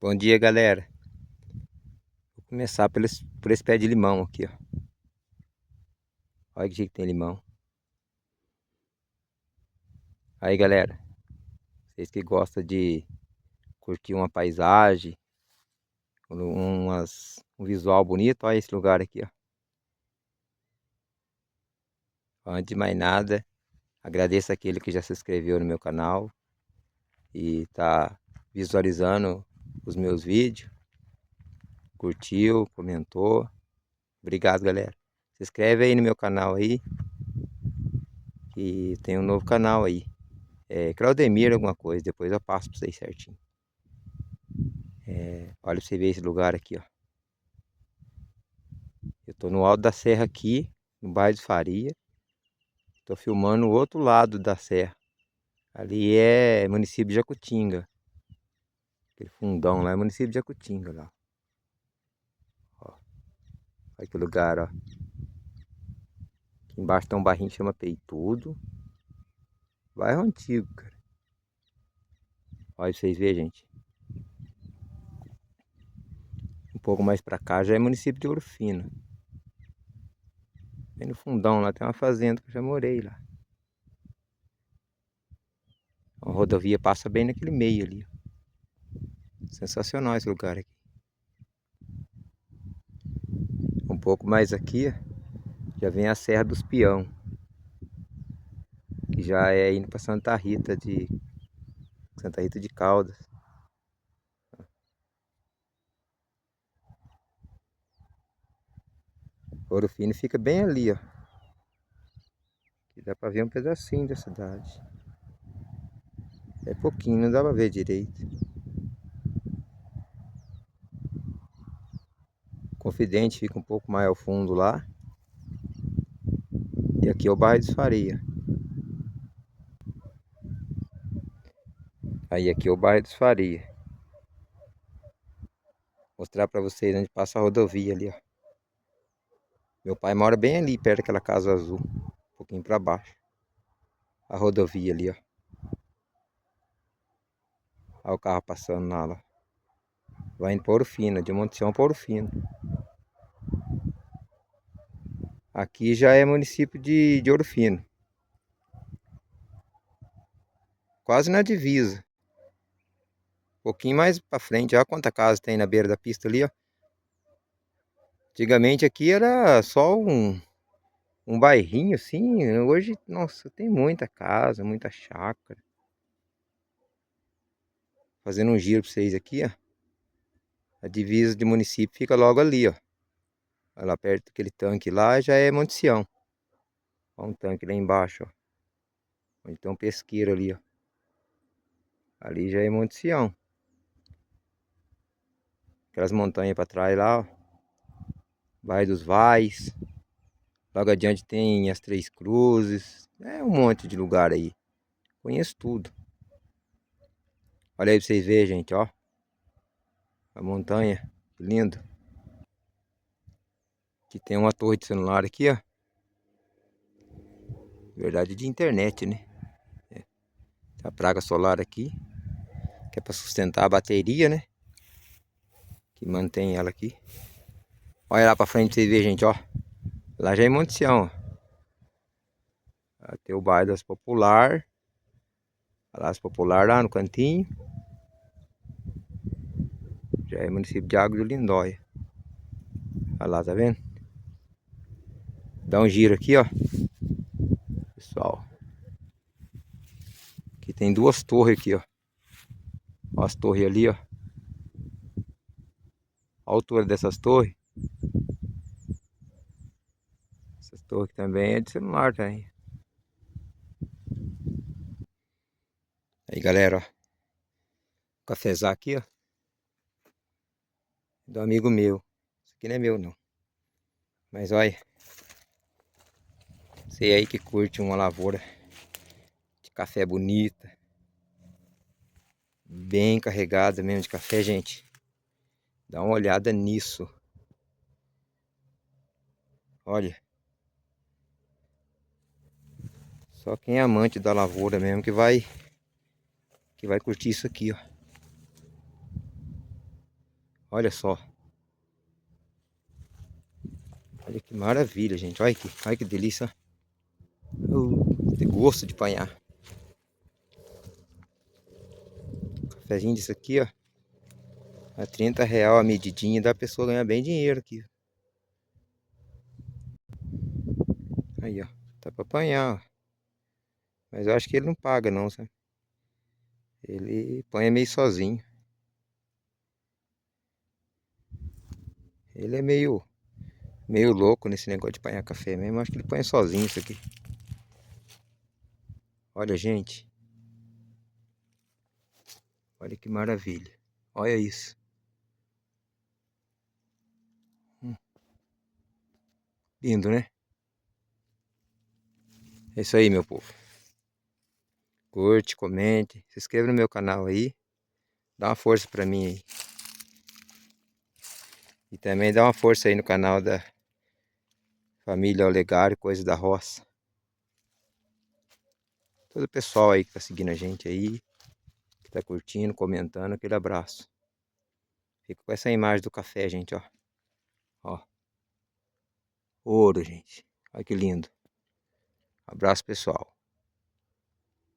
Bom dia, galera. Vou começar por esse pé de limão aqui, ó. Olha que jeito que tem limão. Aí, galera, vocês que gostam de curtir uma paisagem, um visual bonito, olha esse lugar aqui, ó. Antes de mais nada, agradeço aquele que já se inscreveu no meu canal e tá visualizando os meus vídeos, curtiu, comentou. Obrigado, galera. Se inscreve aí no meu canal aí, que tem um novo canal aí. É Claudemir alguma coisa, depois eu passo pra vocês certinho. Olha pra você ver esse lugar aqui, ó. Eu tô no alto da serra aqui, no bairro de Faria. Tô filmando o outro lado da serra. Ali é município de Jacutinga. Aquele fundão lá é município de Jacutinga lá. Ó, olha que lugar, ó. Aqui embaixo tem um bairrinho que chama Peitudo. Bairro antigo, cara. Olha pra vocês verem, gente. Um pouco mais pra cá já é município de Ouro Fino. Aí no fundão lá tem uma fazenda que eu já morei lá. A rodovia passa bem naquele meio ali. Sensacional esse lugar aqui. Um pouco mais aqui, já vem a Serra dos Peão, que já é indo para Santa Rita de Caldas. Ouro Fino fica bem ali, ó. Que dá para ver um pedacinho da cidade. É pouquinho, não dá para ver direito. Confidente fica um pouco mais ao fundo lá. E aqui é o bairro de Faria. Aí aqui é o bairro de Faria. Mostrar para vocês onde passa a rodovia ali, ó. Meu pai mora bem ali, perto daquela casa azul. Um pouquinho para baixo. A rodovia ali, ó. Olha o carro passando lá. Vai indo para Ouro Fino, de Montição para Ouro Fino. Aqui já é município de Ouro Fino. Quase na divisa. Um pouquinho mais para frente. Olha quanta casa tem na beira da pista ali, ó. Antigamente aqui era só um bairrinho assim. Hoje, nossa, tem muita casa, muita chácara. Fazendo um giro para vocês aqui, ó. A divisa de município fica logo ali, ó. Olha lá perto daquele tanque lá já é Monte Sião. Olha um tanque lá embaixo, ó. Onde tem um pesqueiro ali, ó. Ali já é Monte Sião. Aquelas montanhas para trás lá, ó. Vale dos Vais. Logo adiante tem as Três Cruzes. É um monte de lugar aí. Conheço tudo. Olha aí pra vocês verem, gente, ó. A montanha. Que lindo. Aqui tem uma torre de celular aqui, ó. Verdade de internet, né? Tem a praga solar aqui. Que é para sustentar a bateria, né? Que mantém ela aqui. Olha lá pra frente pra vocês verem, gente, ó. Lá já é Monte Sião, ó. Tem o bairro das Popular. Olha lá as Popular lá no cantinho. Já é município de Água de Lindóia. Olha lá, tá vendo? Dá um giro aqui, ó. Pessoal. Aqui tem duas torres aqui, ó. Ó as torres ali, ó. A altura dessas torres. Essas torres aqui também é de celular, tá aí. Aí, galera, ó. Cafezar aqui, ó. Do amigo meu. Isso aqui não é meu, não. Mas olha. Você aí que curte uma lavoura de café bonita. Bem carregada mesmo de café, gente. Dá uma olhada nisso. Olha. Só quem é amante da lavoura mesmo que vai curtir isso aqui, ó. Olha só. Olha que maravilha, gente. Olha que delícia. Que gosto de apanhar. Cafezinho disso aqui, ó. A R$30 a medidinha, dá a pessoa ganhar bem dinheiro aqui. Aí, ó. Tá pra apanhar, ó. Mas eu acho que ele não paga não, sabe? Ele apanha meio sozinho. Ele é meio louco nesse negócio de apanhar café mesmo. Acho que ele apanha sozinho isso aqui. Olha, gente. Olha que maravilha. Olha isso. Lindo, né? É isso aí, meu povo. Curte, comente, se inscreva no meu canal aí. Dá uma força pra mim aí. E também dá uma força aí no canal da família Olegário, Coisa da Roça. Todo o pessoal aí que tá seguindo a gente aí, que tá curtindo, comentando, aquele abraço. Fica com essa imagem do café, gente, ó. Ó. Ouro, gente. Olha que lindo. Abraço, pessoal.